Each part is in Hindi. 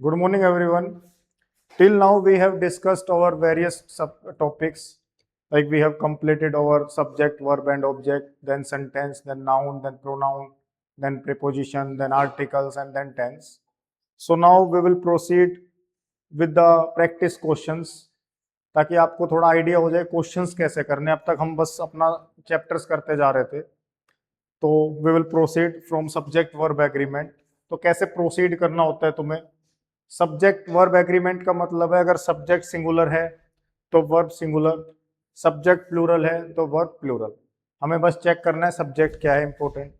Good morning, everyone. Till now, we have discussed our various topics. Like we have completed our subject, verb, and object, then sentence, then noun, then pronoun, then preposition, then articles, and then tense. So now we will proceed with the practice questions ताकि आपको थोड़ा आइडिया हो जाए क्वेश्चंस कैसे करने। अब तक हम बस अपना चैप्टर्स करते जा रहे थे। तो we will proceed from subject verb agreement. तो कैसे प्रोसीड करना होता है तुम्हें। सब्जेक्ट वर्ब एग्रीमेंट का मतलब है अगर सब्जेक्ट सिंगुलर है तो वर्ब सिंगुलर, सब्जेक्ट प्लूरल है तो वर्ब प्लूरल। हमें बस चेक करना है सब्जेक्ट क्या है इंपॉर्टेंट।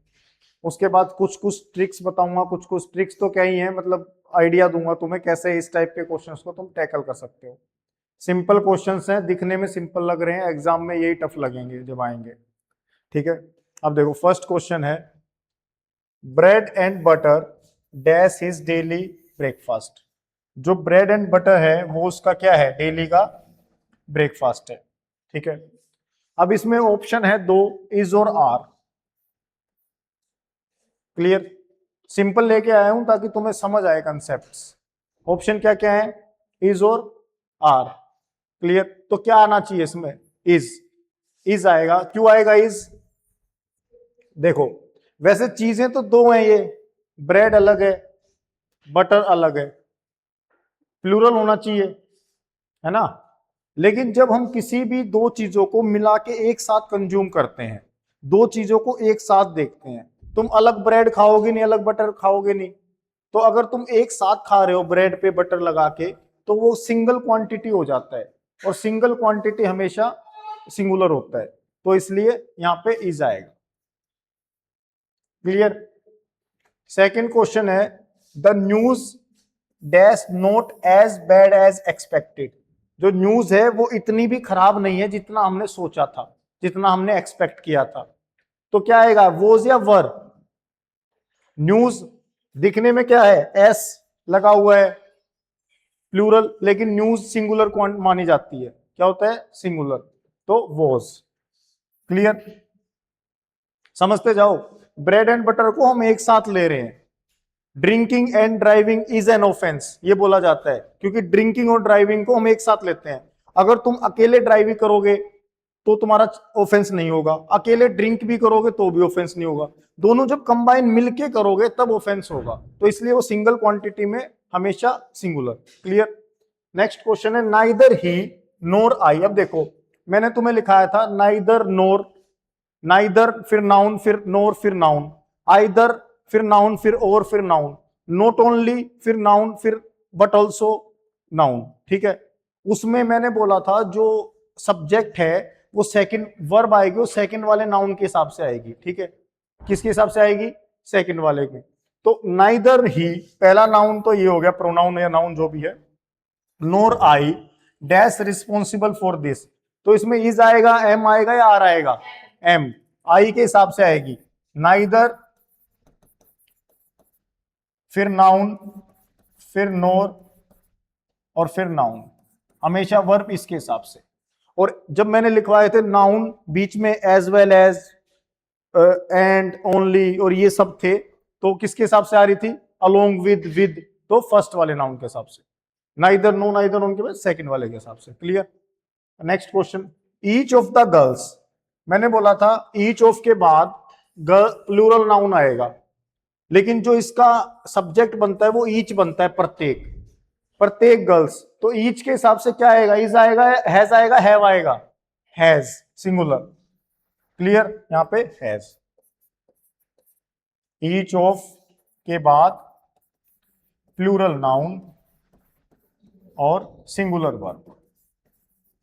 उसके बाद कुछ कुछ ट्रिक्स बताऊंगा, कुछ कुछ ट्रिक्स तो क्या ही है, मतलब आइडिया दूंगा तुम्हें कैसे इस टाइप के क्वेश्चंस को तुम टैकल कर सकते हो। सिंपल क्वेश्चंस हैं, दिखने में सिंपल लग रहे हैं, एग्जाम में यही टफ लगेंगे जब आएंगे। ठीक है, अब देखो फर्स्ट क्वेश्चन है, bread and butter dash his daily breakfast. जो ब्रेड एंड बटर है वो उसका क्या है, डेली का ब्रेकफास्ट है। ठीक है, अब इसमें ऑप्शन है दो, इज और आर। क्लियर, सिंपल लेके आया हूं ताकि तुम्हें समझ आए कंसेप्ट्स। ऑप्शन क्या क्या है, इज और आर। क्लियर, तो क्या आना चाहिए इसमें, इज आएगा। क्यों आएगा इज, देखो वैसे चीजें तो दो हैं, ये ब्रेड अलग है, बटर अलग है, प्लूरल होना चाहिए, है ना। लेकिन जब हम किसी भी दो चीजों को मिला के एक साथ कंज्यूम करते हैं, दो चीजों को एक साथ देखते हैं, तुम अलग ब्रेड खाओगे नहीं, अलग बटर खाओगे नहीं। तो अगर तुम एक साथ खा रहे हो ब्रेड पे बटर लगा के, तो वो सिंगल क्वांटिटी हो जाता है, और सिंगल क्वांटिटी हमेशा सिंगुलर होता है। तो इसलिए यहां पे इज आएगा। क्लियर। सेकंड क्वेश्चन है, the news dash not as bad as expected. जो न्यूज है वो इतनी भी खराब नहीं है जितना हमने सोचा था, जितना हमने एक्सपेक्ट किया था। तो क्या आएगा, वोज या वर। न्यूज दिखने में क्या है, एस लगा हुआ है, प्लूरल, लेकिन न्यूज सिंगुलर मानी जाती है, क्या होता है, सिंगुलर। तो वोज। क्लियर, समझते जाओ। ब्रेड एंड बटर को हम एक साथ ले रहे हैं। Drinking and driving is an offence, ये बोला जाता है क्योंकि ड्रिंकिंग और ड्राइविंग को हम एक साथ लेते हैं। अगर तुम अकेले ड्राइविंग करोगे तो तुम्हारा ऑफेंस नहीं होगा, अकेले ड्रिंक भी करोगे तो भी ऑफेंस नहीं होगा, दोनों जब कंबाइन मिलके करोगे तब ऑफेंस होगा। तो इसलिए वो सिंगल क्वांटिटी में हमेशा सिंगुलर। क्लियर। नेक्स्ट क्वेश्चन है, नाइदर ही नोर आई। अब देखो मैंने तुम्हें लिखाया था नाइदर नोर, नाइदर फिर नाउन फिर नोर फिर नाउन, आइदर फिर नाउन फिर और फिर नाउन, नॉट ओनली फिर नाउन फिर बट ऑल्सो नाउन। ठीक है, उसमें मैंने बोला था जो सब्जेक्ट है वो सेकंड वर्ब आएगी, वो सेकंड वाले नाउन के हिसाब से आएगी। ठीक है, किसके हिसाब से आएगी, सेकंड वाले के। तो नाइदर ही पहला नाउन तो ये हो गया, प्रोनाउन या नाउन जो भी है, nor I dash responsible for this. तो इसमें इज आएगा, एम आएगा या आर आएगा, एम आई के हिसाब से आएगी। नाइदर फिर नाउन फिर नोर और फिर नाउन, हमेशा वर्ब इसके हिसाब से। और जब मैंने लिखवाए थे नाउन बीच में as well as and only और ये सब थे, तो किसके हिसाब से आ रही थी, अलोंग विद, तो फर्स्ट वाले नाउन के हिसाब से। नाइदर नो नाइदर नोन के बाद सेकंड वाले के हिसाब से। Clear. Next question, each of the girls. मैंने बोला था ईच ऑफ के बाद प्लूरल नाउन आएगा, लेकिन जो इसका सब्जेक्ट बनता है वो ईच बनता है, प्रत्येक, प्रत्येक गर्ल्स। तो ईच के हिसाब से क्या आएगा, इज आएगा, हैज आएगा, हैव आएगा, हैज सिंगुलर। क्लियर, यहां पे हैज। ईच ऑफ के बाद प्लूरल नाउन और सिंगुलर वर्ब,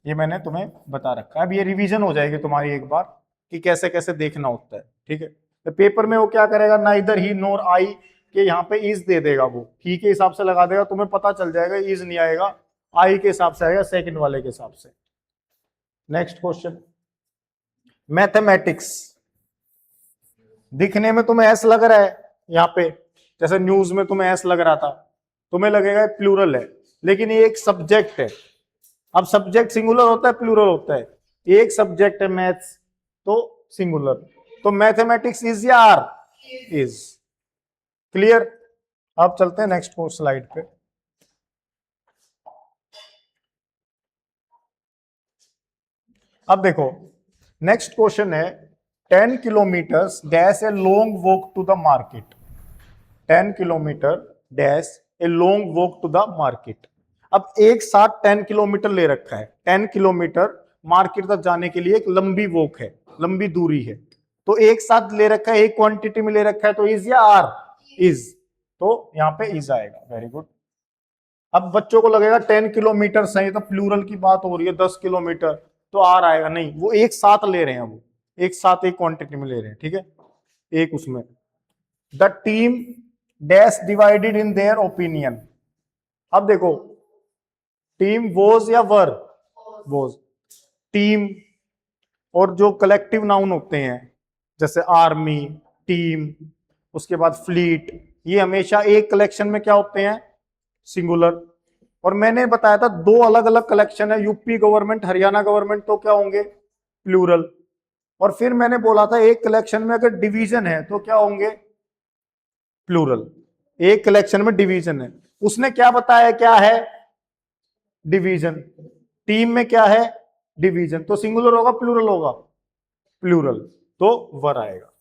ये मैंने तुम्हें बता रखा है। अब ये रिवीजन हो जाएगी तुम्हारी एक बार कि कैसे कैसे देखना होता है। ठीक है, तो पेपर में वो क्या करेगा, नाइदर ही नोर आई के यहाँ पे इज दे देगा, वो ही के हिसाब से लगा देगा, तुम्हें पता चल जाएगा इज नहीं आएगा, आई के हिसाब से आएगा, सेकंड वाले के हिसाब से। Next question, mathematics. दिखने में तुम्हें ऐसा लग रहा है यहाँ पे, जैसे न्यूज में तुम्हें ऐसा लग रहा था, तुम्हें लगेगा प्लूरल है, लेकिन ये एक सब्जेक्ट है। अब सब्जेक्ट सिंगुलर होता है प्लूरल होता है, एक सब्जेक्ट है मैथ्स तो सिंगुलर। तो मैथमेटिक्स इज या आर, इज। क्लियर। अब चलते हैं नेक्स्ट स्लाइड पे। अब देखो नेक्स्ट क्वेश्चन है 10 kilometre dash a long walk to the market. 10 kilometre dash a long walk to the market. अब एक साथ 10 किलोमीटर ले रखा है। 10 किलोमीटर मार्केट तक जाने के लिए एक लंबी वॉक है, लंबी दूरी है। तो एक साथ ले रखा है, एक क्वांटिटी में ले रखा है, तो इज या आर? इज। तो यहां पे इज आएगा। Very good. अब बच्चों को लगेगा 10 किलोमीटर सही, तो प्लूरल की बात हो रही है, 10 किलोमीटर तो आर आएगा। नहीं, वो एक साथ ले रहे हैं, वो एक साथ एक क्वांटिटी में ले रहे हैं। ठीक है, एक उसमें the team dash divided in their opinion. अब देखो टीम वॉज या वर? वॉज। टीम और जो कलेक्टिव नाउन होते हैं जैसे आर्मी, टीम, उसके बाद फ्लीट, ये हमेशा एक कलेक्शन में क्या होते हैं? सिंगुलर। और मैंने बताया था दो अलग अलग कलेक्शन है, यूपी गवर्नमेंट, हरियाणा गवर्नमेंट, तो क्या होंगे? प्लूरल। और फिर मैंने बोला था एक कलेक्शन में अगर डिवीजन है तो क्या होंगे? प्लूरल। एक कलेक्शन में डिवीजन है, उसने क्या बताया क्या है? डिवीजन। टीम में क्या है? डिवीजन। तो सिंगुलर होगा प्लूरल होगा? प्लूरल। तो वर आएगा।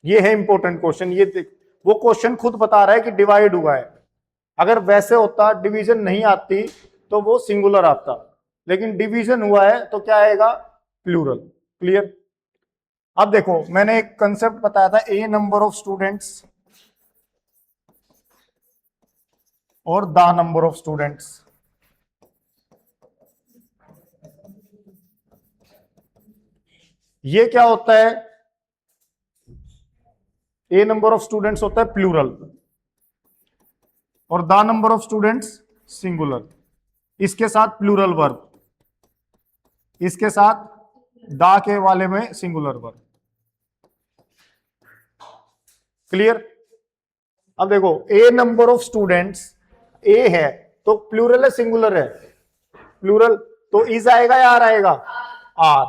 ये है इंपॉर्टेंट क्वेश्चन। ये देख, वो क्वेश्चन खुद बता रहा है कि डिवाइड हुआ है। अगर वैसे होता, डिवीजन नहीं आती, तो वो सिंगुलर आता, लेकिन डिवीजन हुआ है तो क्या आएगा? प्लूरल। क्लियर? अब देखो मैंने एक कंसेप्ट बताया था, ए नंबर ऑफ स्टूडेंट्स और द नंबर ऑफ स्टूडेंट्स। ये क्या होता है? ए नंबर ऑफ स्टूडेंट्स होता है प्लूरल और the number of students singular. इसके साथ प्लूरल वर्ब, इसके साथ द के वाले में सिंगुलर वर्ब। क्लियर? अब देखो ए नंबर ऑफ स्टूडेंट्स, ए है तो प्लूरल है सिंगुलर है? प्लूरल। तो इज आएगा या आर आएगा? आर।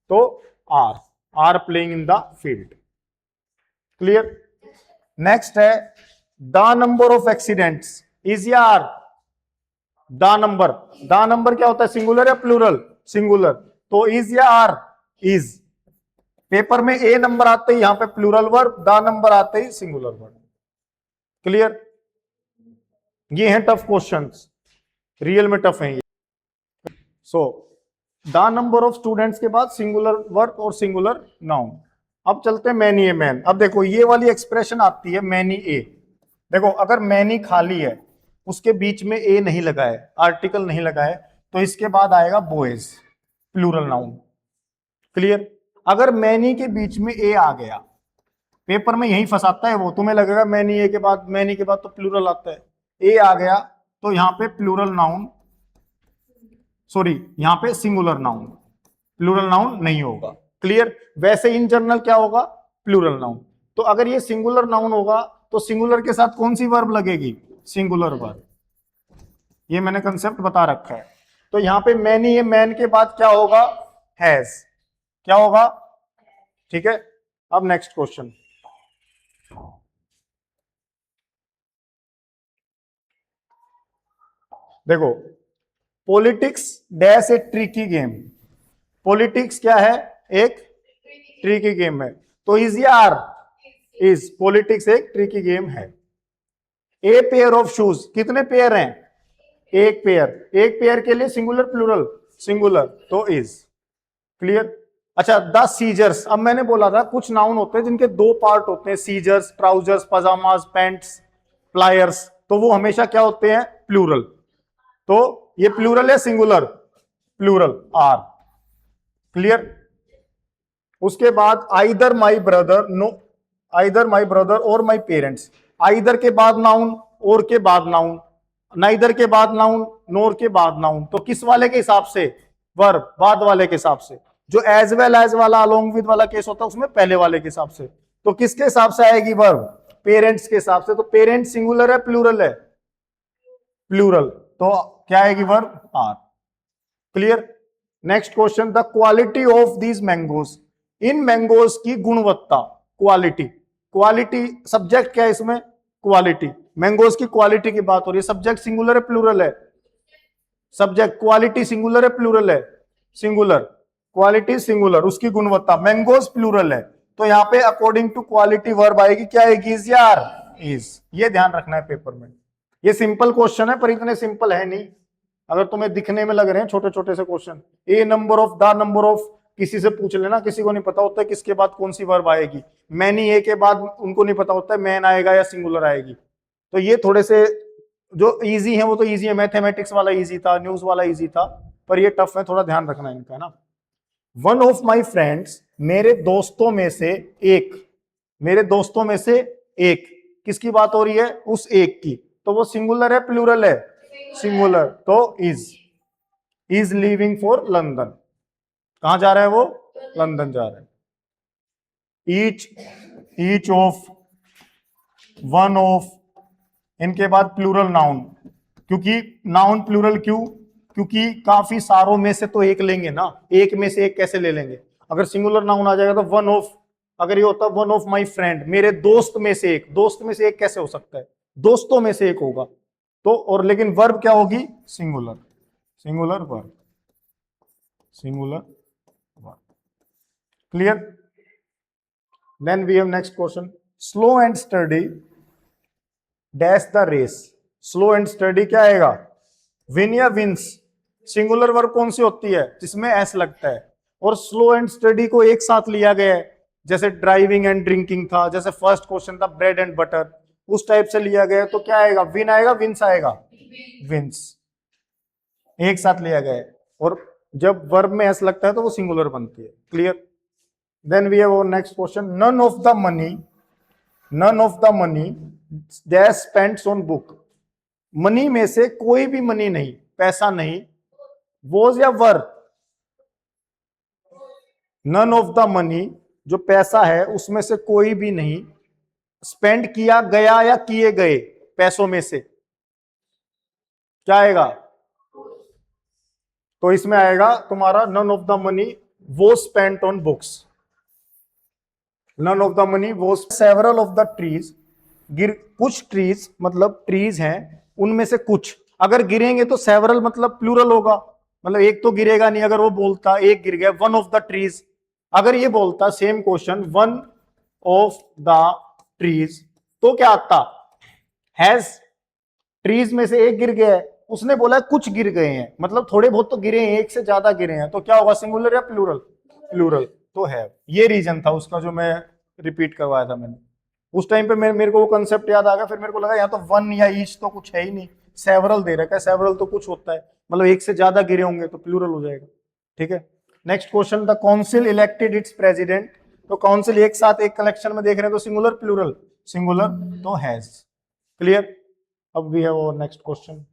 तो are, are playing in the field. Clear? Next है the number of accidents, is या are? The number, the number क्या होता है? सिंगुलर या प्लूरल? सिंगुलर। तो इज या आर? इज। पेपर में ए नंबर आते ही यहां पे प्लूरल वर्ब, द नंबर आते ही सिंगुलर वर्ब। क्लियर? ये हैं टफ क्वेश्चंस, रियल में टफ हैं ये। So the number of students के बाद सिंगुलर वर्ब और सिंगुलर नाउन। अब चलते हैं मैनी ए मैन। अब देखो ये वाली एक्सप्रेशन आती है मैनी ए। देखो अगर मैनी खाली है, उसके बीच में ए नहीं लगा है, आर्टिकल नहीं लगा है, तो इसके बाद आएगा बॉयज, प्लूरल नाउन। क्लियर? अगर मैनी के बीच में ए आ गया, पेपर में यही फंसाता है वो, तुम्हें लगेगा मैनी ए के बाद, मैनी के बाद तो प्लूरल आता है, ए आ गया तो यहां पे प्लूरल नाउन, सॉरी यहां पे सिंगुलर नाउन, प्लूरल नाउन नहीं होगा। क्लियर? वैसे इन जनरल क्या होगा? Plural noun. तो अगर ये सिंगुलर नाउन होगा तो सिंगुलर के साथ कौन सी वर्ब लगेगी? Singular verb. ये मैंने कंसेप्ट बता रखा है। तो यहां पे मैनी ये मैन के बाद क्या होगा? हैज। क्या होगा? ठीक है। अब नेक्स्ट क्वेश्चन, देखो पॉलिटिक्स डैश ए ट्रिकी गेम। पॉलिटिक्स क्या है? एक ट्रिकी गेम है। तो इज या आर? इज। पॉलिटिक्स एक ट्रिकी गेम है। ए पेयर ऑफ शूज, कितने पेयर हैं? एक पेयर। एक पेयर के लिए सिंगुलर प्लूरल? सिंगुलर। तो इज। क्लियर? अच्छा द सीजर्स, अब मैंने बोला था कुछ नाउन होते हैं जिनके दो पार्ट होते हैं, scissors, trousers, pyjamas, pants, pliers, तो वो हमेशा क्या होते हैं? प्लूरल। तो ये प्लूरल है सिंगुलर? Plural, are. क्लियर? उसके बाद either my brother, no, either my brother और माई पेरेंट्स। आइदर के बाद नाउन, और के बाद नाउन, नाइदर के बाद नाउन, नोर के बाद नाउन। तो किस वाले के हिसाब से? वर्ब, बाद वाले के हिसाब से। जो एज वेल एज वाला, अलोंग विद वाला केस होता है उसमें पहले वाले के हिसाब से। तो किसके हिसाब से आएगी वर्ब? पेरेंट्स के हिसाब से। तो पेरेंट्स सिंगुलर है प्लूरल है? प्लूरल। तो क्या आएगी verb? Are. Clear? Next question, the quality of these mangoes, इन मैंगोज की गुणवत्ता, क्वालिटी। क्वालिटी सब्जेक्ट क्या है इसमें? क्वालिटी। मैंगोज की क्वालिटी की बात हो रही है। सब्जेक्ट सिंगुलर है प्लूरल है? सब्जेक्ट। क्वालिटी सिंगुलर है प्लूरल है? सिंगुलर। क्वालिटी सिंगुलर, उसकी गुणवत्ता। मैंगोज प्लूरल है, तो यहाँ पे अकॉर्डिंग टू क्वालिटी वर्ब आएगी, क्या आएगी? इज या आर? इज। ये ध्यान रखना है पेपर में। ये सिंपल क्वेश्चन है पर इतने सिंपल है नहीं, अगर तुम्हें दिखने में लग रहे हैं छोटे छोटे से question. A number of, the number of, किसी से पूछ लेना, किसी को नहीं पता होता है किसके बाद कौन सी वर्ब आएगी। मैनी ए के बाद उनको नहीं पता होता है मैन आएगा या सिंगुलर आएगी। तो ये थोड़े से जो इजी है वो तो इजी है, मैथमेटिक्स वाला इजी था, न्यूज वाला इजी था, पर ये टफ है, थोड़ा ध्यान रखना है इनका ना। वन ऑफ माई फ्रेंड्स, मेरे दोस्तों में से एक, मेरे दोस्तों में से एक, किसकी बात हो रही है? उस एक की। तो वो सिंगुलर है प्लूरल है? सिंगुलर, तो इज लीविंग फॉर लंदन। कहां जा रहा है वो? लंदन जा रहा है। ईच ऑफ, वन ऑफ, इनके बाद प्लूरल नाउन, क्योंकि नाउन प्लूरल क्यों? क्योंकि काफी सारों में से तो एक लेंगे ना, एक में से एक कैसे ले लेंगे? अगर सिंगुलर नाउन आ जाएगा तो वन ऑफ, अगर ये होता वन ऑफ माई फ्रेंड, मेरे दोस्त में से एक, दोस्त में से एक कैसे हो सकता है? दोस्तों में से एक होगा तो, और लेकिन वर्ब क्या होगी? Singular, singular verb, singular verb. Clear? Then we have next question, slow and steady dash the race. Slow and steady क्या आएगा? विन या विंस? सिंगुलर वर्ब कौन सी होती है? जिसमें एस लगता है। और स्लो एंड स्टडी को एक साथ लिया गया है, जैसे ड्राइविंग एंड ड्रिंकिंग था, जैसे फर्स्ट क्वेश्चन था ब्रेड एंड बटर, उस टाइप से लिया गया है, तो क्या आएगा? विन आएगा, विंस आएगा? विंस, एक साथ लिया गया है, और जब वर्ब में एस लगता है तो वो सिंगुलर बनती है। Clear? Then we have next question, none of the money, none of the money dash spends on book. Money में से कोई भी मनी नहीं, पैसा नहीं, वॉज या वर? नन ऑफ द मनी, जो पैसा है उसमें से कोई भी नहीं, स्पेंड किया गया या किए गए पैसों में से, क्या आएगा? तो इसमें आएगा तुम्हारा नन ऑफ द मनी वो spent on books. None of the money वो सेवरल ऑफ द ट्रीज, कुछ ट्रीज, मतलब ट्रीज हैं उनमें से कुछ, अगर गिरेंगे तो सेवरल मतलब प्लूरल होगा, मतलब एक तो गिरेगा नहीं। अगर वो बोलता एक गिर गया, वन ऑफ द ट्रीज, अगर ये बोलता same question one of the trees, तो क्या आता? हैज, ट्रीज में से एक गिर गया है, उसने बोला कुछ गिर गए हैं, मतलब थोड़े बहुत तो गिरे हैं, एक से ज्यादा गिरे हैं, तो क्या होगा? सिंगुलर या प्लूरल? प्लूरल, तो है। ये रीजन था उसका जो मैं रिपीट करवाया था मैंने उस टाइम पे। मेरे को वो कंसेप्ट याद आ गया, फिर मेरे को लगा यहाँ तो वन या ईच तो कुछ है ही नहीं, सेवरल दे रखा है, सेवरल तो कुछ होता है, मतलब एक से ज्यादा गिरे होंगे तो प्लूरल हो जाएगा। ठीक है, next question, the council elected it's president. तो काउंसिल एक साथ एक कलेक्शन में देख रहे हैं, तो सिंगुलर प्लूरल? सिंगुलर, तो हैज। क्लियर? अब वी हैव नेक्स्ट क्वेश्चन।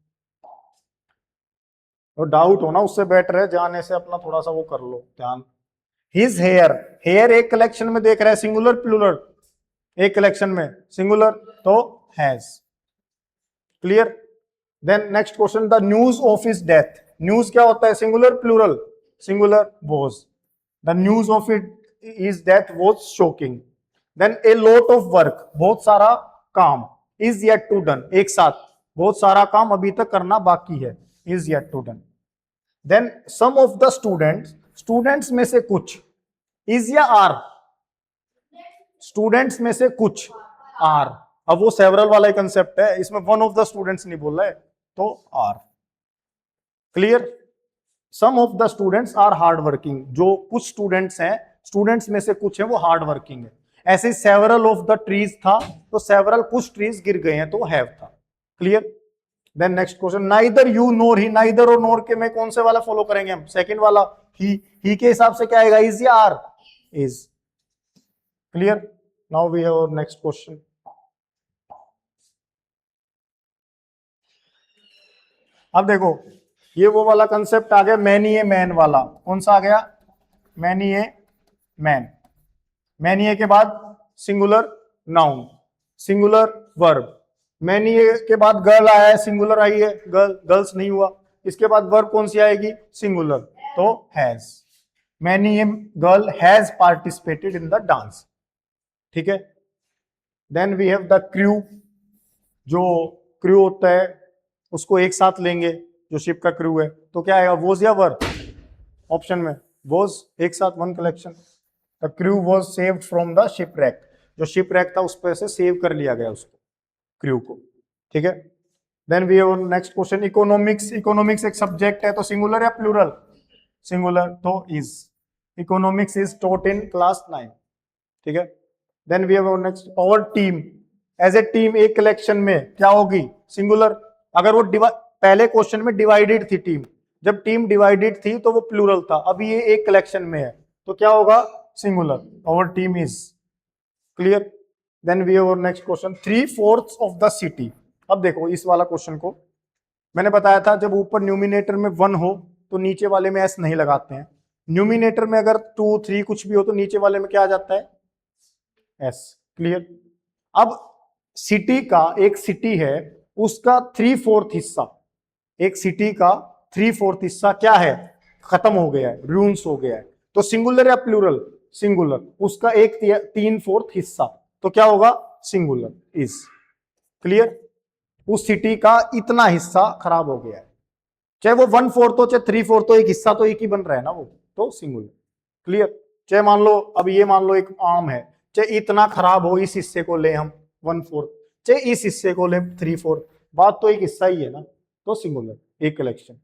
और डाउट हो ना, उससे बेटर है जाने से अपना थोड़ा सा वो कर लो ध्यान। हिज हेयर, हेयर एक कलेक्शन में देख रहा है, सिंगुलर प्लूरल? एक कलेक्शन में सिंगुलर, तो has. Clear? Then next question, the news of his death. News क्या होता है? Singular plural? Singular, was. The news of his death was shocking. Then a lot of work, बहुत सारा काम, इज येट टू डन, एक साथ बहुत सारा काम अभी तक करना बाकी है, is yet to done. Then some of the students, students में से कुछ, इज या आर? स्टूडेंट्स में से कुछ, आर। अब वो सेवरल वाला ही कंसेप्ट है, इसमें वन ऑफ द स्टूडेंट्स नहीं बोल रहा है, तो are. Clear? Some of the students are hard working, जो कुछ स्टूडेंट्स हैं, स्टूडेंट्स में से कुछ है वो हार्ड वर्किंग है। ऐसे सेवरल ऑफ द ट्रीज था, तो सेवरल कुछ ट्रीज गिर गए हैं, तो हैव था। Clear? Then next question, neither you nor he. Neither और नोर के में कौन से वाला फॉलो करेंगे हम? सेकंड वाला, ही के हिसाब से क्या आएगा? इज या are? Is. Clear? Now we have our next question. अब देखो, ये वो वाला कंसेप्ट आ गया, मैनी ए मैन वाला। कौन सा आ गया? Many a man. Many a के बाद singular noun, singular verb. Many a के बाद गर्ल आया है, सिंगुलर आई है, गर्ल, गर्ल्स नहीं हुआ। इसके बाद वर्ब कौन सी आएगी? सिंगुलर, तो has. Many a girl has participated in the dance. ठीक है? Then we have the crew, जो क्रू होता है उसको एक साथ लेंगे, जो शिप का क्रू है, तो क्या आएगा? वोज या वर? ऑप्शन में वॉज एक साथ one collection. The crew was saved from the shipwreck, जो शिपरेक था उस पर से सेव कर लिया गया उसको, क्रू को, ठीक है। Then we have next question, economics. Economics एक सब्जेक्ट है तो सिंगुलर या प्लूरल? सिंगुलर, तो is. Economics is taught in class 9, ठीक है। देन वी हैव नेक्स्ट, और टीम एज ए टीम एक कलेक्शन में क्या होगी? सिंगुलर। अगर वो पहले क्वेश्चन में डिवाइडेड थी टीम, जब टीम डिवाइडेड थी तो वो प्लूरल था, अभी ये एक कलेक्शन में है तो क्या होगा? सिंगुलर। और team is. Clear. Then we have next question, 3/4 of the city. अब देखो इस वाला क्वेश्चन को मैंने बताया था, जब ऊपर न्यूमिनेटर में 1 हो तो नीचे वाले में एस नहीं लगाते हैं। न्यूमिनेटर में अगर 2, 3 कुछ भी हो तो नीचे वाले में क्या आ जाता है? एस। क्लियर। अब सिटी का, एक सिटी है उसका 3/4 हिस्सा, एक सिटी का 3/4 हिस्सा क्या है? खत्म हो गया है, रून्स हो गया है, तो सिंगुलर या प्लूरल? सिंगुलर। उसका एक 3/4 हिस्सा, तो क्या होगा? Singular, is. क्लियर। उस सिटी का इतना हिस्सा खराब हो गया है, चाहे वो 1/4 हो चाहे 3/4 हो, एक हिस्सा तो एक ही बन रहा है ना वो, तो सिंगुलर। क्लियर। चाहे मान लो, अब ये मान लो एक आम है, चाहे इतना खराब हो, इस हिस्से को ले हम 1/4, चाहे इस हिस्से को ले 3/4, बात तो एक हिस्सा ही है ना, तो सिंगुलर, एक कलेक्शन।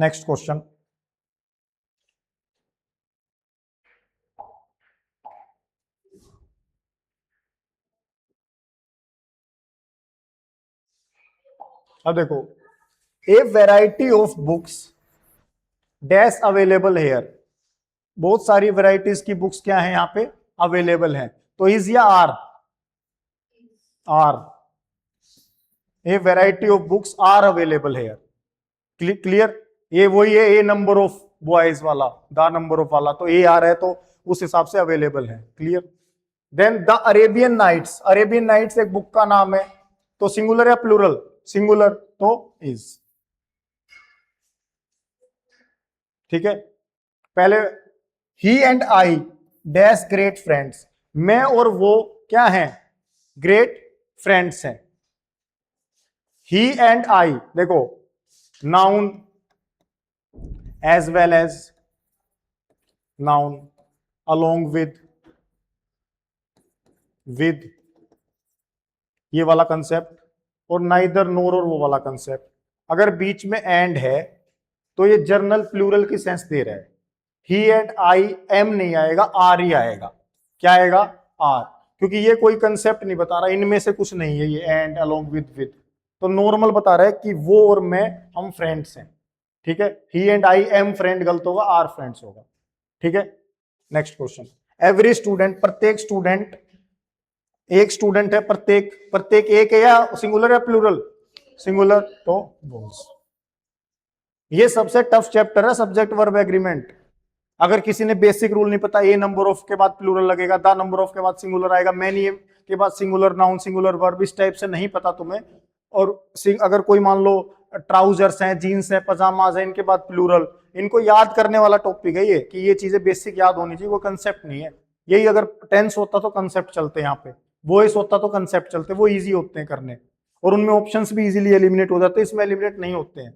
नेक्स्ट क्वेश्चन, अब देखो, ए variety of books dash available hair. बहुत सारी वेराइटीज की बुक्स क्या है यहाँ पे? अवेलेबल है, तो इज या are? Are. A variety of books are available here. Clear. ये वही है, ए नंबर ऑफ बॉयज वाला, द नंबर ऑफ वाला, तो ए आर है तो उस हिसाब से अवेलेबल है। Clear. Then the Arabian Nights, Arabian Nights एक बुक का नाम है, तो सिंगुलर या प्लूरल? सिंगुलर, तो इज। ठीक है। पहले, he and I dash great friends, मैं और वो क्या हैं? ग्रेट फ्रेंड्स हैं। ही एंड आई, देखो noun as well as noun, along with ये वाला कंसेप्ट, और नाइदर नोर और वो वाला कंसेप्ट। अगर बीच में एंड है तो ये जर्नल प्लूरल की सेंस दे रहा है। ही एंड आई, एम नहीं आएगा, आर ही आएगा। क्या आएगा? आर, क्योंकि ये कोई कंसेप्ट नहीं बता रहा, इनमें से कुछ नहीं है ये एंड, अलोंग विद, तो नॉर्मल बता रहा है कि वो और मैं, हम फ्रेंड्स हैं। ठीक है। ही एंड आई एम फ्रेंड गलत होगा, आर फ्रेंड्स होगा। ठीक है। नेक्स्ट क्वेश्चन, एवरी स्टूडेंट, प्रत्येक स्टूडेंट, एक स्टूडेंट है, प्रत्येक, प्रत्येक एक है या सिंगुलर या प्लूरल? सिंगुलर, तो बोल्स। ये सबसे टफ चैप्टर है, सब्जेक्ट वर्ब एग्रीमेंट। अगर किसी ने बेसिक रूल नहीं पता, ए नंबर ऑफ के बाद प्लूरल लगेगा, द नंबर ऑफ के बाद सिंगुलर आएगा, मैनी के बाद सिंगुलर नाउन, सिंगुलर वर्ब, इस टाइप से नहीं पता तुम्हें, और अगर कोई मान लो ट्राउजर्स हैं, जीन्स हैं, पजामाज हैं, इनके बाद प्लूरल, इनको याद करने वाला टॉपिक है ये, कि ये चीजें बेसिक याद होनी चाहिए, वो कंसेप्ट नहीं है। यही अगर टेंस होता तो कंसेप्ट चलते यहाँ पे, वॉइस होता तो कंसेप्ट चलते, वो इजी होते हैं करने, और उनमें ऑप्शंस भी इजीली एलिमिनेट हो जाते हैं, इसमें एलिमिनेट नहीं होते हैं।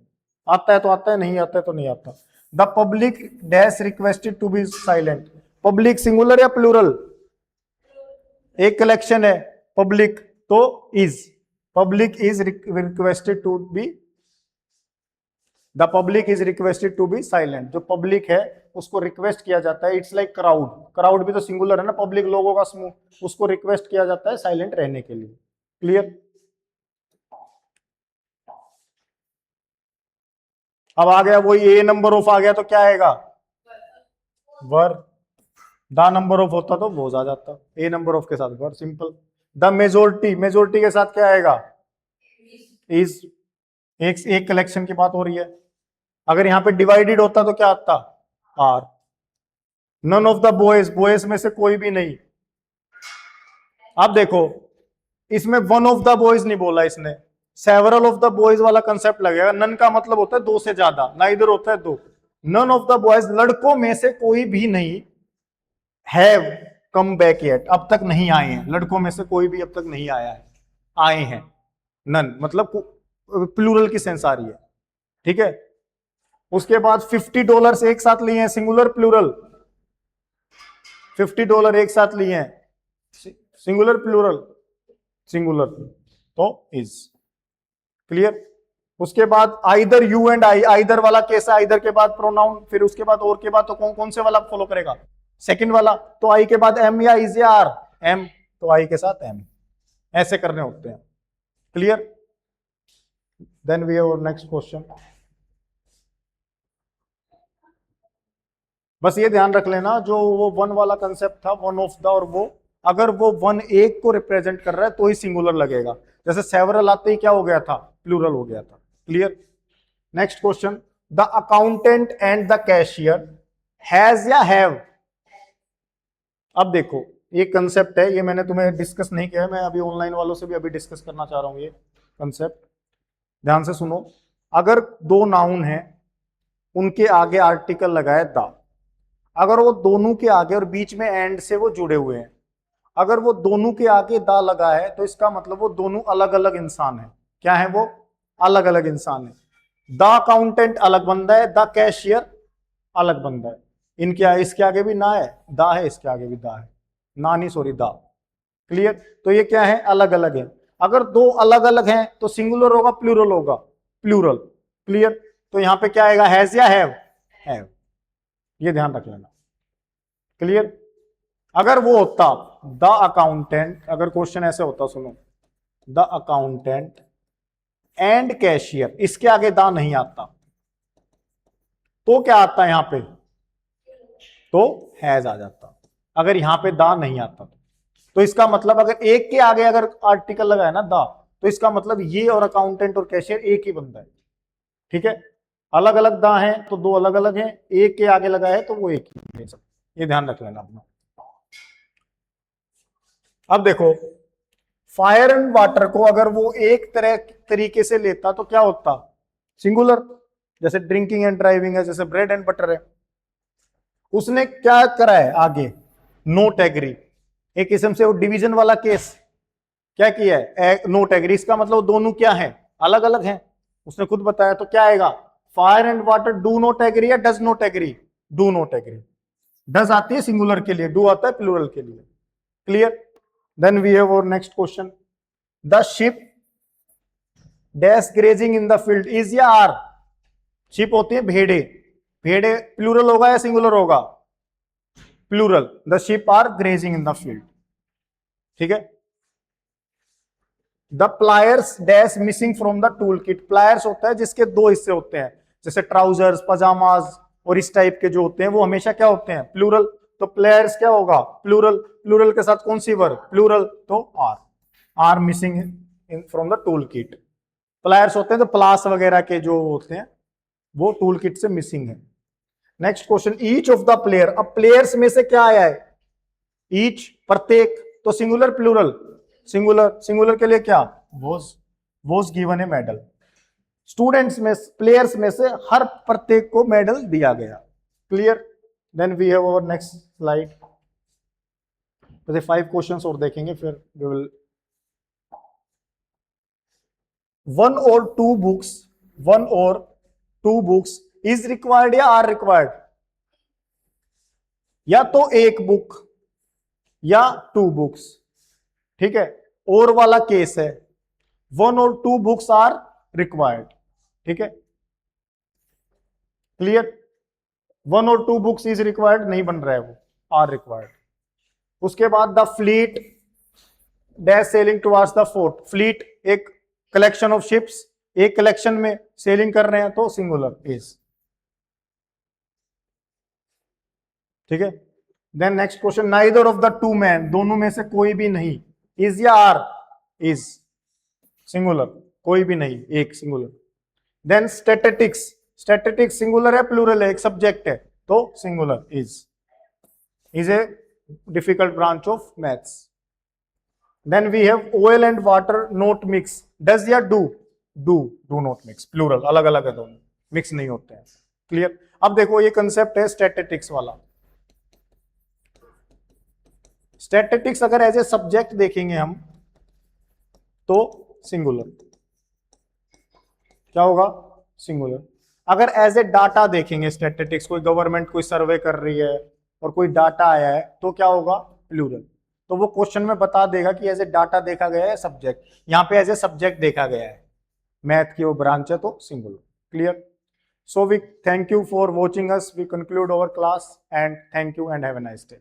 आता है तो आता है, नहीं आता है तो नहीं आता। The public dash requested to be silent, public singular या प्लूरल? एक कलेक्शन है पब्लिक, तो is. Public is requested to be, the public is requested to be silent, जो पब्लिक है उसको रिक्वेस्ट किया जाता है, इट्स लाइक क्राउड, क्राउड भी तो सिंगुलर है ना, पब्लिक लोगों का समूह, उसको रिक्वेस्ट किया जाता है साइलेंट रहने के लिए। क्लियर। अब आ गया वही, ए नंबर ऑफ आ गया तो क्या आएगा? वर। द नंबर ऑफ होता तो वोज आ जाता, ए नंबर ऑफ के साथ वर, सिंपल। द मेजोरिटी, मेजोरिटी के साथ क्या आएगा? इज। एक कलेक्शन की बात हो रही है। अगर यहां पे डिवाइडेड होता तो क्या आता? Are. None of the boys, boys में से कोई भी नहीं। अब देखो, इसमें वन ऑफ द बॉयज नहीं बोला इसने, सेवरल ऑफ द बॉयज वाला कंसेप्ट लगेगा। नन का मतलब होता है दो से ज्यादा, ना इधर होता है दो। नन ऑफ द बॉयज, लड़कों में से कोई भी नहीं, हैव कम बैक येट, अब तक नहीं आए हैं, लड़कों में से कोई भी अब तक नहीं आया है, आए हैं। नन मतलब प्लूरल की सेंस आ रही है। ठीक है। उसके बाद $50 एक साथ लिए हैं, सिंगुलर प्लूरल, $50 एक साथ लिए हैं, सिंगुलर प्लूरल, सिंगुलर, तो इज। क्लियर। उसके बाद either you and I, either वाला केस है, आइदर के बाद प्रोनाउन, फिर उसके बाद और के बाद तो कौन कौन से वाला फॉलो करेगा, सेकंड वाला। तो आई के बाद एम या इज या आर, एम, तो आई के साथ एम, ऐसे करने होते हैं। Clear. Then we have next question. बस ये ध्यान रख लेना, जो वो वन वाला कंसेप्ट था, वन ऑफ द, और वो अगर वो वन एक को रिप्रेजेंट कर रहा है तो ही सिंगुलर लगेगा। जैसे सेवरल आते ही क्या हो गया था, प्लूरल हो गया था। Clear. Next question, the accountant and the cashier has या हैव। अब देखो ये कंसेप्ट है, ये मैंने तुम्हें डिस्कस नहीं किया है, मैं अभी ऑनलाइन वालों से भी अभी डिस्कस करना चाह रहा हूं ये कंसेप्ट। ध्यान से सुनो, अगर दो नाउन है, उनके आगे आर्टिकल लगाए द, अगर वो दोनों के आगे और बीच में एंड से वो जुड़े हुए हैं, अगर वो दोनों के आगे द लगा है तो इसका मतलब वो दोनों अलग अलग इंसान है। क्या है वो, अलग अलग इंसान है। द अकाउंटेंट अलग बंदा है, द कैशियर अलग बंदा है। इनके इसके आगे भी ना है, दा है, इसके आगे भी दा है, ना नहीं सॉरी दा। क्लियर। तो ये क्या है, अलग अलग है। अगर दो अलग अलग हैं तो सिंगुलर होगा प्लूरल होगा, प्लूरल। क्लियर। तो यहां पे क्या आएगा, हैज या हैव, हैव, ये ध्यान रख लेना। क्लियर। अगर वो होता द अकाउंटेंट, अगर क्वेश्चन ऐसे होता, सुनो, द अकाउंटेंट एंड कैशियर, इसके आगे दा नहीं आता, तो क्या आता है यहां पे, तो हैज आ जाता। अगर यहां पे दा नहीं आता तो इसका मतलब, अगर एक के आगे अगर आर्टिकल लगा है ना दा, तो इसका मतलब ये और अकाउंटेंट और कैशियर एक ही बंदा है। ठीक है। अलग अलग दा है तो दो अलग अलग हैं, एक के आगे लगा है तो वो एक ही है। ये ध्यान रख लेना अपना। अब देखो, फायर एंड वाटर को अगर वो एक तरह तरीके से लेता तो क्या होता, सिंगुलर। जैसे ड्रिंकिंग एंड ड्राइविंग है, जैसे ब्रेड एंड बटर है। उसने क्या करा है आगे, नोट एग्री, एक किस्म से वो डिवीजन वाला केस क्या किया है, नोट एग्री। इसका मतलब दोनों क्या है, अलग अलग हैं, उसने खुद बताया। तो क्या आएगा, fire and water do not agree या does not agree, do not agree. Does आती है सिंगुलर के लिए, डू आता है प्लूरल के लिए। क्लियर। देन वी हैव और next question, the sheep dash grazing in the field, is या आर। शिप होती है भेड़े, भेड़े प्लूरल होगा या सिंगुलर होगा, plural. The sheep are grazing in the field. ठीक है। The pliers dash missing from the tool kit, pliers होता है जिसके दो हिस्से होते हैं, जैसे ट्राउजर्स, पजामाज और इस टाइप के जो होते हैं वो हमेशा क्या होते हैं, प्लूरल। तो प्लेयर्स क्या होगा, प्लूरल, प्लूरल के साथ कौन सी वर्ब, प्लूरल, तो are, are missing in from the tool kit. Pliers होते हैं तो प्लास वगैरह के जो होते हैं वो टूल किट से मिसिंग है। Next question, each of the player, अब प्लेयर्स में से क्या आया है, ईच, प्रत्येक, तो सिंगुलर प्लूरल, सिंगुलर, सिंगुलर के लिए क्या, was given a medal. Students में, प्लेयर्स में से हर प्रत्येक को मेडल दिया गया। Clear. Then we have our next slide. वैसे 5 क्वेश्चंस और देखेंगे फिर वी विल। वन और टू बुक्स, वन और टू बुक्स इज रिक्वायर्ड या आर रिक्वायर्ड, या तो एक बुक या टू बुक्स। ठीक है। और वाला केस है, वन और टू बुक्स आर रिक्वायर्ड। ठीक है। क्लियर। वन और टू बुक्स इज रिक्वायर्ड नहीं बन रहा है, वो आर रिक्वायर्ड। उसके बाद the fleet dash sailing towards the fort, fleet एक कलेक्शन ऑफ शिप्स, एक कलेक्शन में सेलिंग कर रहे हैं तो सिंगुलर इज। ठीक है। Then next question, neither of the two man, दोनों में से कोई भी नहीं, इज या आर, इज, सिंगुलर, कोई भी नहीं, एक, singular. Then statistics, statistics singular है प्लूरल है, एक सब्जेक्ट है तो singular is a difficult branch of maths. Then we have oil and water not mix, does या do, do not mix, plural, अलग अलग है दोनों, मिक्स नहीं होते हैं। क्लियर। अब देखो ये कंसेप्ट है स्टैटिस्टिक्स वाला। स्टैटिस्टिक्स अगर एज ए सब्जेक्ट देखेंगे हम तो सिंगुलर, क्या होगा, सिंगुलर। अगर एज ए डाटा देखेंगे स्टैटिस्टिक्स, कोई गवर्नमेंट कोई सर्वे कर रही है और कोई डाटा आया है तो क्या होगा, प्लूरल। तो वो क्वेश्चन में बता देगा कि एज ए डाटा देखा गया है सब्जेक्ट, यहाँ पे एज ए सब्जेक्ट देखा गया है, मैथ की वो ब्रांच है तो singular. Clear? So we thank you for watching us. We conclude our class and thank you and have a nice day.